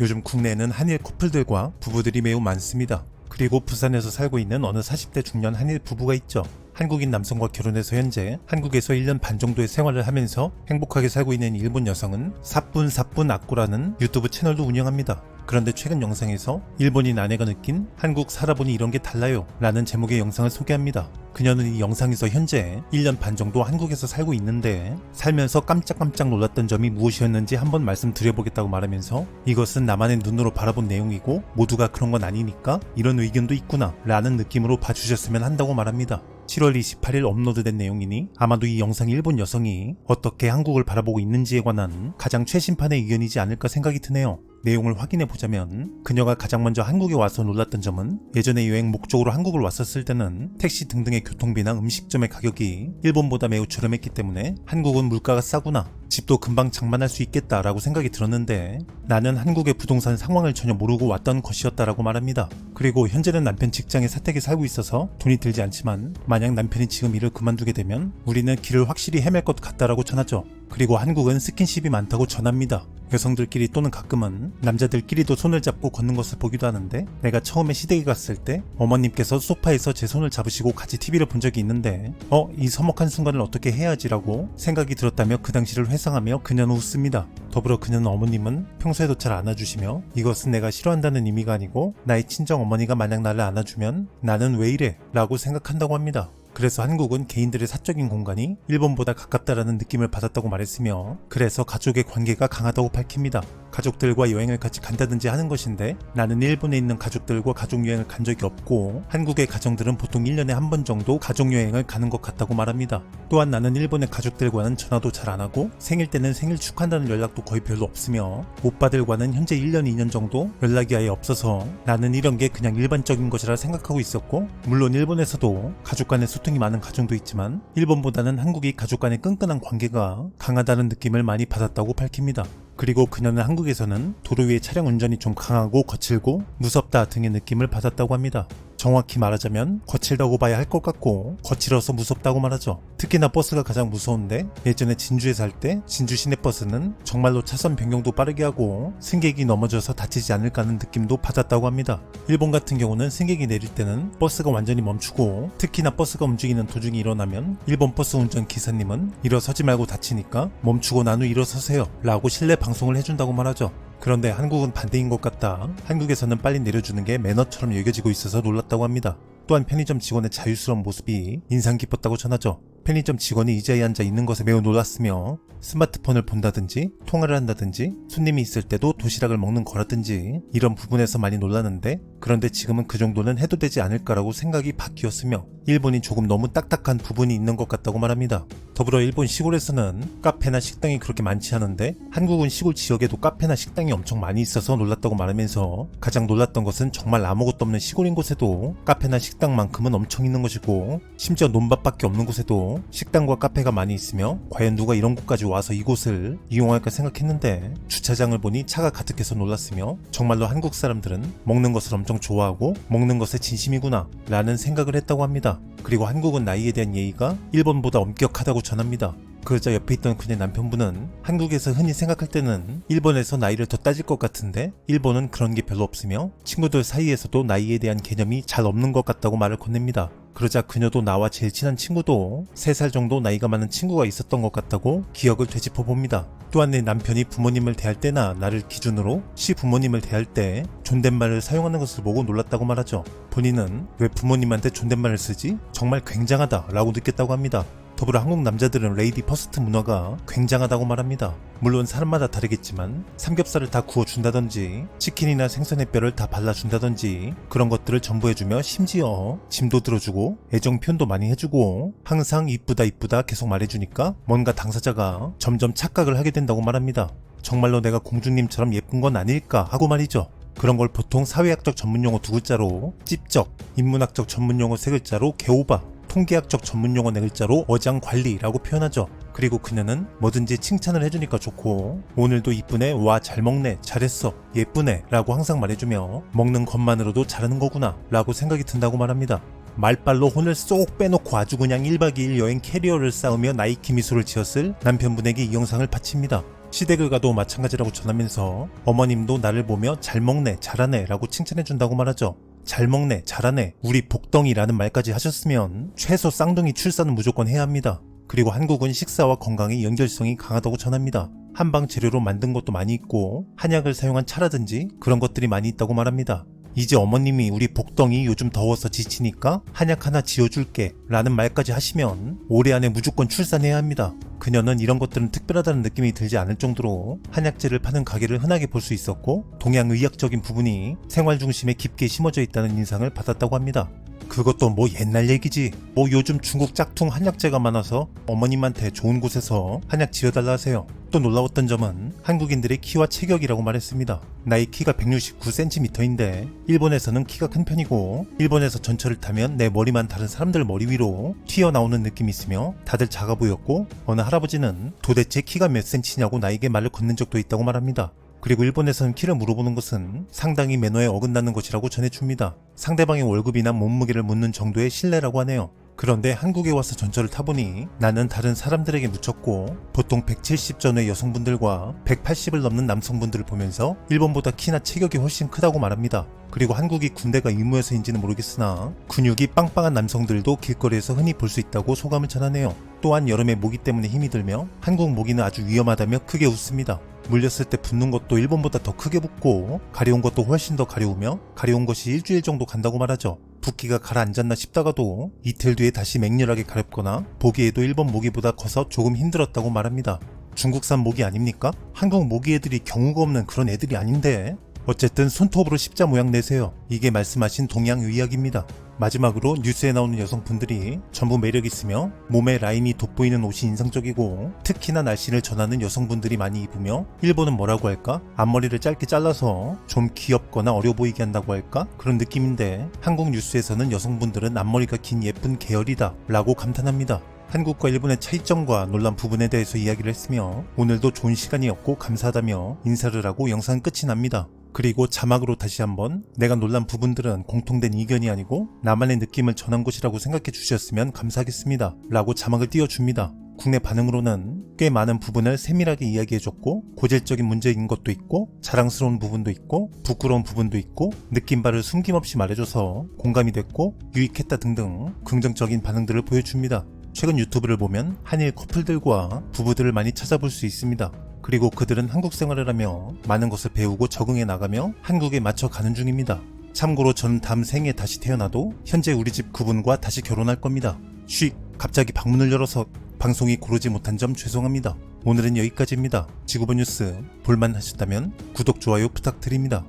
요즘 국내에는 한일 커플들과 부부들이 매우 많습니다. 그리고 부산에서 살고 있는 어느 40대 중년 한일 부부가 있죠. 한국인 남성과 결혼해서 현재 한국에서 1년 반 정도의 생활을 하면서 행복하게 살고 있는 일본 여성은 사뿐사뿐 아꼬라는 유튜브 채널도 운영합니다. 그런데 최근 영상에서 일본인 아내가 느낀 한국 살아보니 이런 게 달라요 라는 제목의 영상을 소개합니다. 그녀는 이 영상에서 현재 1년 반 정도 한국에서 살고 있는데 살면서 깜짝깜짝 놀랐던 점이 무엇이었는지 한번 말씀드려보겠다고 말하면서 이것은 나만의 눈으로 바라본 내용이고 모두가 그런 건 아니니까 이런 의견도 있구나 라는 느낌으로 봐주셨으면 한다고 말합니다. 7월 28일 업로드된 내용이니 아마도 이 영상이 일본 여성이 어떻게 한국을 바라보고 있는지에 관한 가장 최신판의 의견이지 않을까 생각이 드네요. 내용을 확인해보자면 그녀가 가장 먼저 한국에 와서 놀랐던 점은 예전에 여행 목적으로 한국을 왔었을 때는 택시 등등의 교통비나 음식점의 가격이 일본보다 매우 저렴했기 때문에 한국은 물가가 싸구나, 집도 금방 장만할 수 있겠다라고 생각이 들었는데 나는 한국의 부동산 상황을 전혀 모르고 왔던 것이었다라고 말합니다. 그리고 현재는 남편 직장에 사택에 살고 있어서 돈이 들지 않지만 만약 남편이 지금 일을 그만두게 되면 우리는 길을 확실히 헤맬 것 같다라고 전하죠. 그리고 한국은 스킨십이 많다고 전합니다. 여성들끼리 또는 가끔은 남자들끼리도 손을 잡고 걷는 것을 보기도 하는데 내가 처음에 시댁에 갔을 때 어머님께서 소파에서 제 손을 잡으시고 같이 TV를 본 적이 있는데 이 서먹한 순간을 어떻게 해야지라고 생각이 들었다며 그 당시를 회상하며 그녀는 웃습니다. 더불어 그녀는 어머님은 평소에도 잘 안아주시며 이것은 내가 싫어한다는 의미가 아니고 나의 친정 어머니가 만약 나를 안아주면 나는 왜 이래? 라고 생각한다고 합니다. 그래서 한국은 개인들의 사적인 공간이 일본보다 가깝다라는 느낌을 받았다고 말했으며 그래서 가족의 관계가 강하다고 밝힙니다. 가족들과 여행을 같이 간다든지 하는 것인데 나는 일본에 있는 가족들과 가족여행을 간 적이 없고 한국의 가정들은 보통 1년에 한 번 정도 가족여행을 가는 것 같다고 말합니다. 또한 나는 일본의 가족들과는 전화도 잘 안 하고 생일 때는 생일 축하한다는 연락도 거의 별로 없으며 오빠들과는 현재 1년 2년 정도 연락이 아예 없어서 나는 이런 게 그냥 일반적인 것이라 생각하고 있었고 물론 일본에서도 가족 간의 소통이 많은 가정도 있지만 일본보다는 한국이 가족 간의 끈끈한 관계가 강하다는 느낌을 많이 받았다고 밝힙니다. 그리고 그녀는 한국에서는 도로 위의 차량 운전이 좀 강하고 거칠고 무섭다 등의 느낌을 받았다고 합니다. 정확히 말하자면 거칠다고 봐야 할 것 같고 거칠어서 무섭다고 말하죠. 특히나 버스가 가장 무서운데 예전에 진주에 살 때 진주 시내버스는 정말로 차선 변경도 빠르게 하고 승객이 넘어져서 다치지 않을까 하는 느낌도 받았다고 합니다. 일본 같은 경우는 승객이 내릴 때는 버스가 완전히 멈추고 특히나 버스가 움직이는 도중이 일어나면 일본 버스 운전 기사님은 일어서지 말고 다치니까 멈추고 난 후 일어서세요 라고 실내 방송을 해준다고 말하죠. 그런데 한국은 반대인 것 같다. 한국에서는 빨리 내려주는 게 매너처럼 여겨지고 있어서 놀랐다고 합니다. 또한 편의점 직원의 자유스러운 모습이 인상 깊었다고 전하죠. 편의점 직원이 의자에 앉아 있는 것에 매우 놀랐으며 스마트폰을 본다든지 통화를 한다든지 손님이 있을 때도 도시락을 먹는 거라든지 이런 부분에서 많이 놀랐는데 그런데 지금은 그 정도는 해도 되지 않을까라고 생각이 바뀌었으며 일본이 조금 너무 딱딱한 부분이 있는 것 같다고 말합니다. 더불어 일본 시골에서는 카페나 식당이 그렇게 많지 않은데 한국은 시골 지역에도 카페나 식당이 엄청 많이 있어서 놀랐다고 말하면서 가장 놀랐던 것은 정말 아무것도 없는 시골인 곳에도 카페나 식당만큼은 엄청 있는 것이고 심지어 논밭밖에 없는 곳에도 식당과 카페가 많이 있으며 과연 누가 이런 곳까지 와서 이곳을 이용할까 생각했는데 주차장을 보니 차가 가득해서 놀랐으며 정말로 한국 사람들은 먹는 것을 엄청 좋아하고 먹는 것에 진심이구나 라는 생각을 했다고 합니다. 그리고 한국은 나이에 대한 예의가 일본보다 엄격하다고 전합니다. 그러자 옆에 있던 그녀의 남편분은 한국에서 흔히 생각할 때는 일본에서 나이를 더 따질 것 같은데 일본은 그런 게 별로 없으며 친구들 사이에서도 나이에 대한 개념이 잘 없는 것 같다고 말을 건넵니다. 그러자 그녀도 나와 제일 친한 친구도 3살 정도 나이가 많은 친구가 있었던 것 같다고 기억을 되짚어봅니다. 또한 내 남편이 부모님을 대할 때나 나를 기준으로 시부모님을 대할 때 존댓말을 사용하는 것을 보고 놀랐다고 말하죠. 본인은 왜 부모님한테 존댓말을 쓰지? 정말 굉장하다 라고 느꼈다고 합니다. 더불어 한국 남자들은 레이디 퍼스트 문화가 굉장하다고 말합니다. 물론 사람마다 다르겠지만 삼겹살을 다 구워준다든지 치킨이나 생선의 뼈를 다 발라준다든지 그런 것들을 전부 해주며 심지어 짐도 들어주고 애정 표현도 많이 해주고 항상 이쁘다 이쁘다 계속 말해주니까 뭔가 당사자가 점점 착각을 하게 된다고 말합니다. 정말로 내가 공주님처럼 예쁜 건 아닐까 하고 말이죠. 그런 걸 보통 사회학적 전문용어 2글자로 찝적, 인문학적 전문용어 3글자로 개오바, 통계학적 전문용어 4글자로 어장관리라고 표현하죠. 그리고 그녀는 뭐든지 칭찬을 해주니까 좋고 오늘도 이쁘네, 와 잘 먹네, 잘했어, 예쁘네 라고 항상 말해주며 먹는 것만으로도 잘하는 거구나 라고 생각이 든다고 말합니다. 말빨로 혼을 쏙 빼놓고 아주 그냥 1박 2일 여행 캐리어를 쌓으며 나이키 미소를 지었을 남편분에게 이 영상을 바칩니다. 시댁을 가도 마찬가지라고 전하면서 어머님도 나를 보며 잘 먹네, 잘하네 라고 칭찬해준다고 말하죠. 잘 먹네, 잘하네, 우리 복덩이라는 말까지 하셨으면 최소 쌍둥이 출산은 무조건 해야 합니다. 그리고 한국은 식사와 건강의 연결성이 강하다고 전합니다. 한방 재료로 만든 것도 많이 있고 한약을 사용한 차라든지 그런 것들이 많이 있다고 말합니다. 이제 어머님이 우리 복덩이 요즘 더워서 지치니까 한약 하나 지어줄게 라는 말까지 하시면 올해 안에 무조건 출산해야 합니다. 그녀는 이런 것들은 특별하다는 느낌이 들지 않을 정도로 한약재를 파는 가게를 흔하게 볼 수 있었고 동양의학적인 부분이 생활 중심에 깊게 심어져 있다는 인상을 받았다고 합니다. 그것도 뭐 옛날 얘기지. 뭐 요즘 중국 짝퉁 한약재가 많아서 어머님한테 좋은 곳에서 한약 지어달라 하세요. 또 놀라웠던 점은 한국인들의 키와 체격이라고 말했습니다. 나의 키가 169cm인데 일본에서는 키가 큰 편이고 일본에서 전철을 타면 내 머리만 다른 사람들 머리 위로 튀어나오는 느낌이 있으며 다들 작아 보였고 어느 할아버지는 도대체 키가 몇 cm냐고 나에게 말을 건넨 적도 있다고 말합니다. 그리고 일본에서는 키를 물어보는 것은 상당히 매너에 어긋나는 것이라고 전해줍니다. 상대방의 월급이나 몸무게를 묻는 정도의 신뢰라고 하네요. 그런데 한국에 와서 전철을 타보니 나는 다른 사람들에게 묻혔고 보통 170 전후의 여성분들과 180을 넘는 남성분들을 보면서 일본보다 키나 체격이 훨씬 크다고 말합니다. 그리고 한국이 군대가 의무여서인지는 모르겠으나 근육이 빵빵한 남성들도 길거리에서 흔히 볼 수 있다고 소감을 전하네요. 또한 여름에 모기 때문에 힘이 들며 한국 모기는 아주 위험하다며 크게 웃습니다. 물렸을 때 붓는 것도 일본보다 더 크게 붓고 가려운 것도 훨씬 더 가려우며 가려운 것이 일주일 정도 간다고 말하죠. 붓기가 가라앉았나 싶다가도 이틀 뒤에 다시 맹렬하게 가렵거나 보기에도 일본 모기보다 커서 조금 힘들었다고 말합니다. 중국산 모기 아닙니까? 한국 모기 애들이 경우가 없는 그런 애들이 아닌데. 어쨌든 손톱으로 십자 모양 내세요. 이게 말씀하신 동양의학입니다. 마지막으로 뉴스에 나오는 여성분들이 전부 매력있으며 몸에 라인이 돋보이는 옷이 인상적이고 특히나 날씬을 전하는 여성분들이 많이 입으며 일본은 뭐라고 할까? 앞머리를 짧게 잘라서 좀 귀엽거나 어려 보이게 한다고 할까? 그런 느낌인데 한국 뉴스에서는 여성분들은 앞머리가 긴 예쁜 계열이다 라고 감탄합니다. 한국과 일본의 차이점과 논란 부분에 대해서 이야기를 했으며 오늘도 좋은 시간이었고 감사하다며 인사를 하고 영상은 끝이 납니다. 그리고 자막으로 다시 한번 내가 놀란 부분들은 공통된 이견이 아니고 나만의 느낌을 전한 것이라고 생각해 주셨으면 감사하겠습니다 라고 자막을 띄워줍니다. 국내 반응으로는 꽤 많은 부분을 세밀하게 이야기해줬고 고질적인 문제인 것도 있고 자랑스러운 부분도 있고 부끄러운 부분도 있고 느낀 바를 숨김없이 말해줘서 공감이 됐고 유익했다 등등 긍정적인 반응들을 보여줍니다. 최근 유튜브를 보면 한일 커플들과 부부들을 많이 찾아볼 수 있습니다. 그리고 그들은 한국 생활을 하며 많은 것을 배우고 적응해 나가며 한국에 맞춰 가는 중입니다. 참고로 저는 다음 생에 다시 태어나도 현재 우리 집 그분과 다시 결혼할 겁니다. 쉿! 갑자기 방문을 열어서 방송이 고르지 못한 점 죄송합니다. 오늘은 여기까지입니다. 지구본 뉴스 볼만 하셨다면 구독, 좋아요 부탁드립니다.